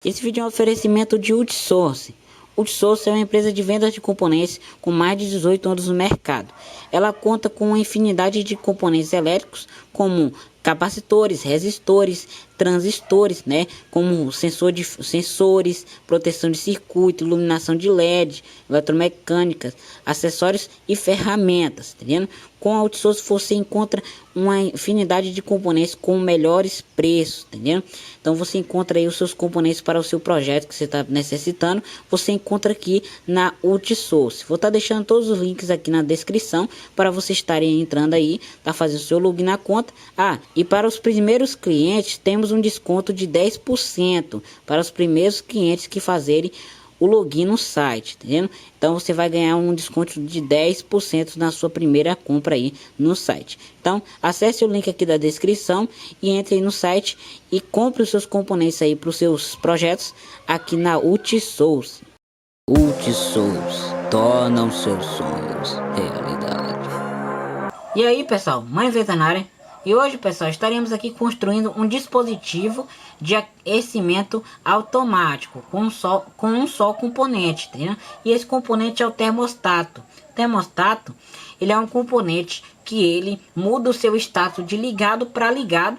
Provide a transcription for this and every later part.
Esse vídeo é um oferecimento de Outsource. Outsource é uma empresa de vendas de componentes com mais de 18 anos no mercado. Ela conta com uma infinidade de componentes elétricos, como capacitores, resistores, transistores, como sensores, proteção de circuito, iluminação de LED, eletromecânicas, acessórios e ferramentas, entendendo? Com a Outsource você encontra uma infinidade de componentes com melhores preços, entendeu? Então você encontra aí os seus componentes para o seu projeto que você está necessitando, você encontra aqui na Outsource. Vou estar deixando todos os links aqui na descrição para vocês estarem entrando aí, tá fazendo o seu login na conta. E para os primeiros clientes temos um desconto de 10% para os primeiros clientes que fazerem o login no site, tá vendo? Então você vai ganhar um desconto de 10% na sua primeira compra aí no site. Então acesse o link aqui da descrição e entre aí no site e compre os seus componentes aí para os seus projetos aqui na Outsource. Outsource torna os seus sonhos realidade. E aí pessoal, Mãe Veterinária. E hoje pessoal, estaremos aqui construindo um dispositivo de aquecimento automático com um só componente, tá? E esse componente é o termostato. O termostato, ele é um componente que ele muda o seu status de ligado para ligado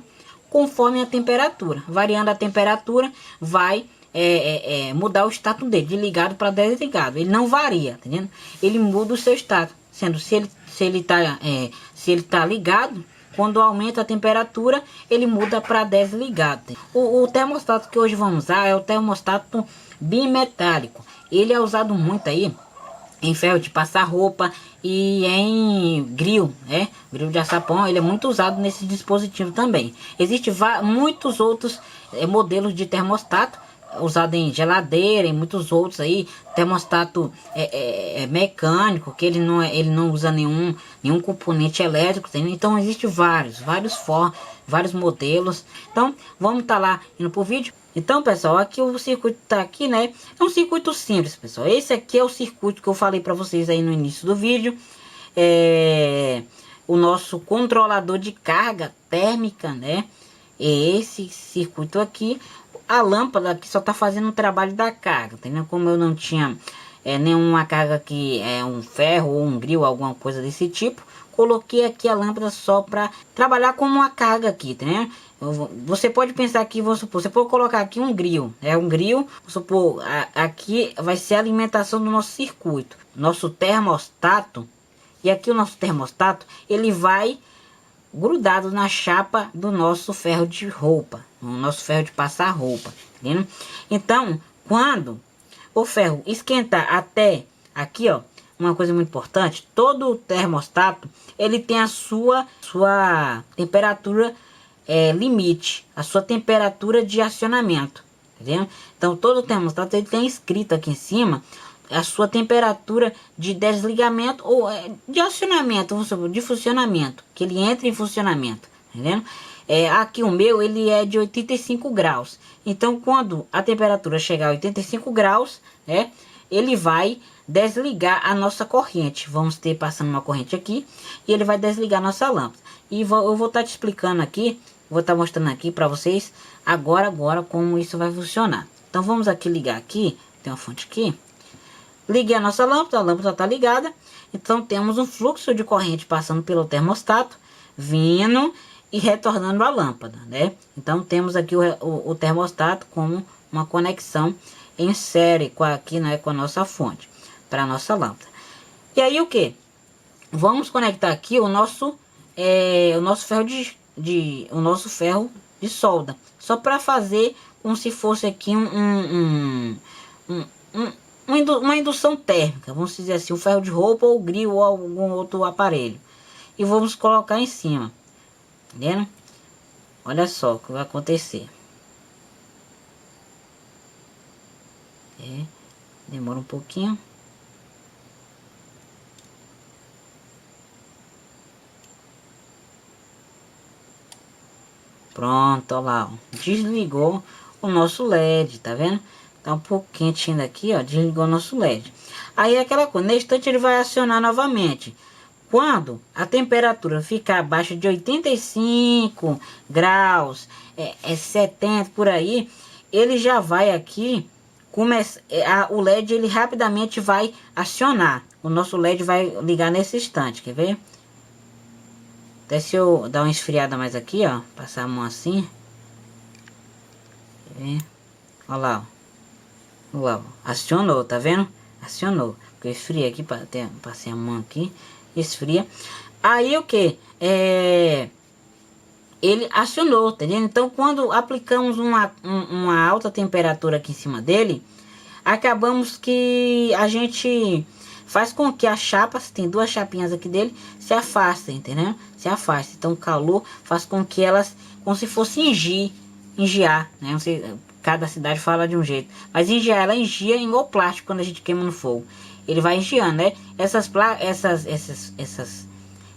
conforme a temperatura. Variando a temperatura, vai mudar o status dele, de ligado para desligado. Ele não varia, tá vendo? Ele muda o seu status, sendo se ele tá ligado. Quando aumenta a temperatura, ele muda para desligado. O termostato que hoje vamos usar é o termostato bimetálico. Ele é usado muito aí em ferro de passar roupa e em grill, grill de açapão. Ele é muito usado nesse dispositivo também. Existem muitos outros modelos de termostato usado em geladeira e muitos outros aí. Termostato mecânico, que ele não usa nenhum componente elétrico, entendeu? Então existe vários modelos. Então vamos estar lá indo pro vídeo. Então pessoal, aqui o circuito tá aqui, né? É um circuito simples, pessoal. Esse aqui é o circuito que eu falei para vocês aí no início do vídeo. O nosso controlador de carga térmica, né? Esse circuito aqui. A lâmpada aqui só tá fazendo o trabalho da carga, entendeu? Como eu não tinha nenhuma carga que um ferro ou um grill, alguma coisa desse tipo, coloquei aqui a lâmpada só para trabalhar como uma carga aqui, entendeu? Você pode pensar que, vou supor, você pode colocar aqui um grill, um grill, vou supor, aqui vai ser a alimentação do nosso circuito, nosso termostato, e aqui o nosso termostato, ele vai grudado na chapa do nosso ferro de roupa, no nosso ferro de passar roupa, entendeu? Então, quando o ferro esquentar até aqui, ó, uma coisa muito importante, todo o termostato, ele tem a sua temperatura limite, a sua temperatura de acionamento, entendeu? Então, todo termostato, ele tem escrito aqui em cima a sua temperatura de desligamento ou de acionamento, vamos supor, de funcionamento, que ele entra em funcionamento, entendeu? Aqui o meu, ele é de 85 graus. Então, quando a temperatura chegar a 85 graus, ele vai desligar a nossa corrente. Vamos ter passando uma corrente aqui e ele vai desligar a nossa lâmpada. E eu vou estar te explicando aqui, vou estar mostrando aqui para vocês agora como isso vai funcionar. Então, vamos aqui ligar aqui, tem uma fonte aqui. Liguei a nossa lâmpada, a lâmpada está ligada. Então temos um fluxo de corrente passando pelo termostato, vindo e retornando à lâmpada, né? Então temos aqui o termostato como uma conexão em série com a nossa fonte, para a nossa lâmpada. E aí o que? Vamos conectar aqui o nosso ferro de solda, só para fazer como se fosse aqui uma indução térmica, vamos dizer assim, o ferro de roupa ou o grill ou algum outro aparelho. E vamos colocar em cima, entendendo? Olha só o que vai acontecer. Demora um pouquinho. Pronto, olha lá, ó. Desligou o nosso LED, tá vendo? Tá um pouco quente ainda aqui, ó. Desligou o nosso LED. Aí é aquela coisa, no instante ele vai acionar novamente. Quando a temperatura ficar abaixo de 85 graus, 70 por aí, ele já vai aqui começar, o LED ele rapidamente vai acionar. O nosso LED vai ligar nesse instante, quer ver? Até se eu dar uma esfriada mais aqui, ó, passar a mão assim. Quer ver? Olha lá, ó. Olha lá, ó. Acionou, tá vendo? Acionou. Porque eu esfriei aqui, passei a mão aqui, esfria. Aí o que? Ele acionou, tá entendendo? Então quando aplicamos uma alta temperatura aqui em cima dele, acabamos que a gente faz com que as chapas, tem duas chapinhas aqui dele, se afastem, entendeu? Se afastem. Então o calor faz com que elas, como se fosse engiar, né? Não sei, cada cidade fala de um jeito, mas engiar, ela engia igual plástico quando a gente queima no fogo. Ele vai engiando, né?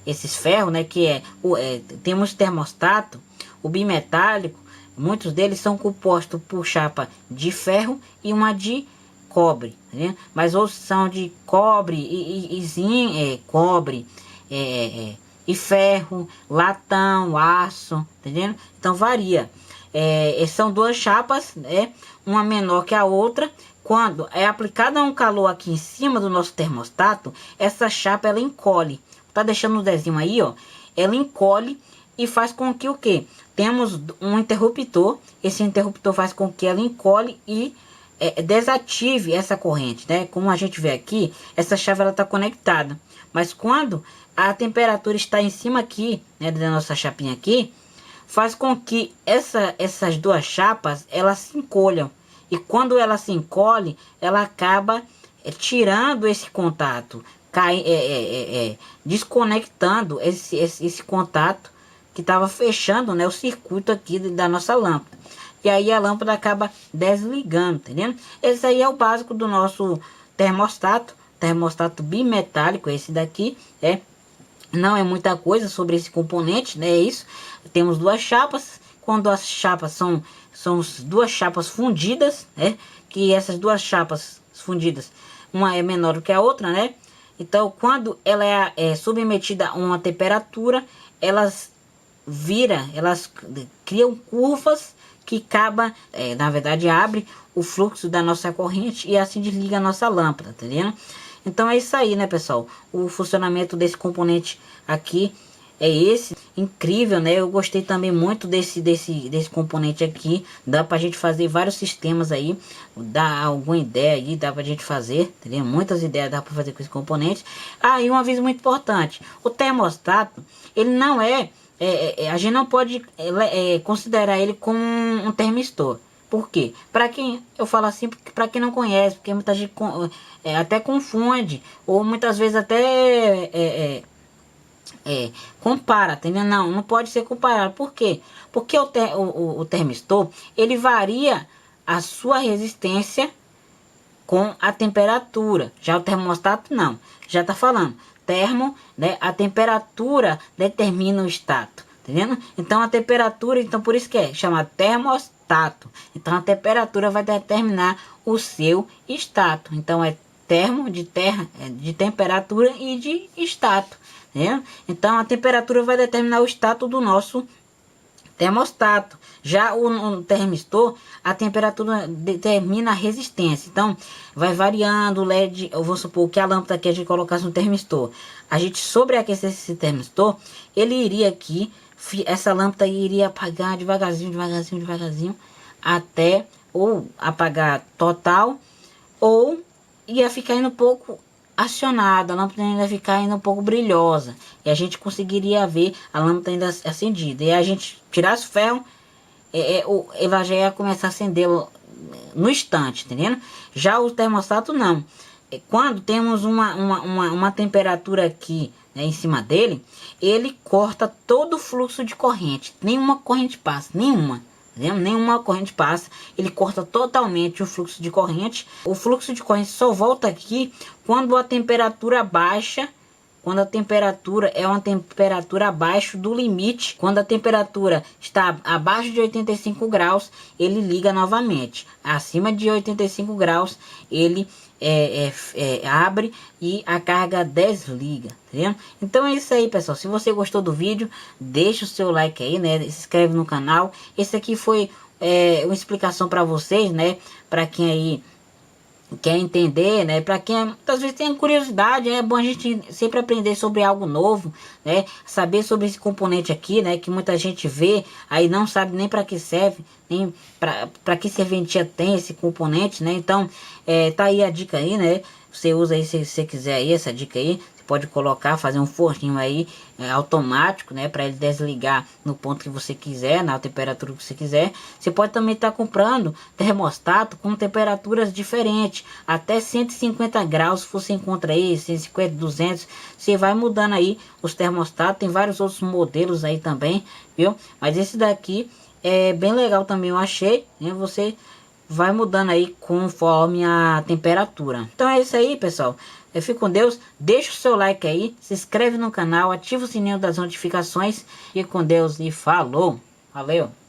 Esses ferros, né? Que temos termostato, o bimetálico, muitos deles são compostos por chapa de ferro e uma de cobre, tá vendo? Mas outros são de cobre cobre e ferro, latão, aço, tá entendendo? Então varia. São duas chapas, né? Uma menor que a outra. Quando é aplicado um calor aqui em cima do nosso termostato, essa chapa ela encolhe. Tá deixando o desenho aí, ó. Ela encolhe e faz com que o que? Temos um interruptor. Esse interruptor faz com que ela encolhe e desative essa corrente, né? Como a gente vê aqui, essa chave ela tá conectada. Mas quando a temperatura está em cima aqui, né, da nossa chapinha aqui, faz com que essas duas chapas elas se encolham. E quando ela se encolhe, ela acaba tirando esse contato, desconectando esse contato que estava fechando, né, o circuito aqui da nossa lâmpada. E aí a lâmpada acaba desligando, entendendo? Esse aí é o básico do nosso termostato bimetálico, esse daqui, não é muita coisa sobre esse componente, né? É isso. Temos duas chapas. Quando as chapas são duas chapas fundidas, né? Que essas duas chapas fundidas, uma é menor do que a outra, né? Então, quando ela é submetida a uma temperatura, elas criam curvas que na verdade, abre o fluxo da nossa corrente e assim desliga a nossa lâmpada, tá entendendo? Então é isso aí, né, pessoal? O funcionamento desse componente aqui é esse. Incrível, né? Eu gostei também muito desse componente aqui. Dá pra gente fazer vários sistemas aí. Dá alguma ideia aí, dá pra gente fazer, entendeu? Muitas ideias dá pra fazer com esse componente. E uma vez muito importante. O termostato, ele não a gente não pode considerar ele como um termistor. Por quê? Para quem, eu falo assim, para quem não conhece, porque muita gente até confunde, ou muitas vezes até compara, entendeu? Não pode ser comparado. Por quê? Porque o termistor, ele varia a sua resistência com a temperatura. Já o termostato não. Já tá falando, né? A temperatura determina o status, entendendo? Então a temperatura, então por isso que é chamado termostato. Então a temperatura vai determinar o seu status. Então é termo de temperatura e de status, né? Então a temperatura vai determinar o status do nosso termostato. Já o termistor, a temperatura determina a resistência. Então vai variando o LED. Eu vou supor que a lâmpada que a gente colocasse no termistor, a gente sobreaquecesse esse termistor, ele iria aqui, essa lâmpada iria apagar devagarzinho, até ou apagar total, ou ia ficar indo um pouco acionada, a lâmpada ainda ia ficar ainda um pouco brilhosa, e a gente conseguiria ver a lâmpada ainda acendida. E a gente tirasse o ferro, ela já ia começar a acender no instante, entendendo? Já o termostato não. Quando temos uma temperatura aqui, né, em cima dele, ele corta todo o fluxo de corrente. Nenhuma corrente passa, nenhuma corrente passa. Ele corta totalmente o fluxo de corrente. O fluxo de corrente só volta aqui quando a temperatura baixa. Quando a temperatura é uma temperatura abaixo do limite, quando a temperatura está abaixo de 85 graus, ele liga novamente. Acima de 85 graus, ele abre e a carga desliga, tá vendo? Então é isso aí, pessoal. Se você gostou do vídeo, deixa o seu like aí, né? Se inscreve no canal. Esse aqui foi uma explicação para vocês, né? Para quem aí quer entender, né? Para quem muitas vezes tem curiosidade, é bom a gente sempre aprender sobre algo novo, né? Saber sobre esse componente aqui, né? Que muita gente vê, aí não sabe nem para que serve, nem para que serventia tem esse componente, né? Então, tá aí a dica aí, né? Você usa aí se você quiser aí essa dica aí. Pode colocar, fazer um forninho aí automático, né, para ele desligar no ponto que você quiser, na temperatura que você quiser. Você pode também estar comprando termostato com temperaturas diferentes, até 150 graus você encontra aí, 150, 200, você vai mudando aí os termostatos. Tem vários outros modelos aí também, viu? Mas esse daqui é bem legal também, eu achei, né? Você vai mudando aí conforme a temperatura. Então é isso aí, pessoal. Eu fico com Deus. Deixa o seu like aí, se inscreve no canal, ativa o sininho das notificações e com Deus e falou. Valeu!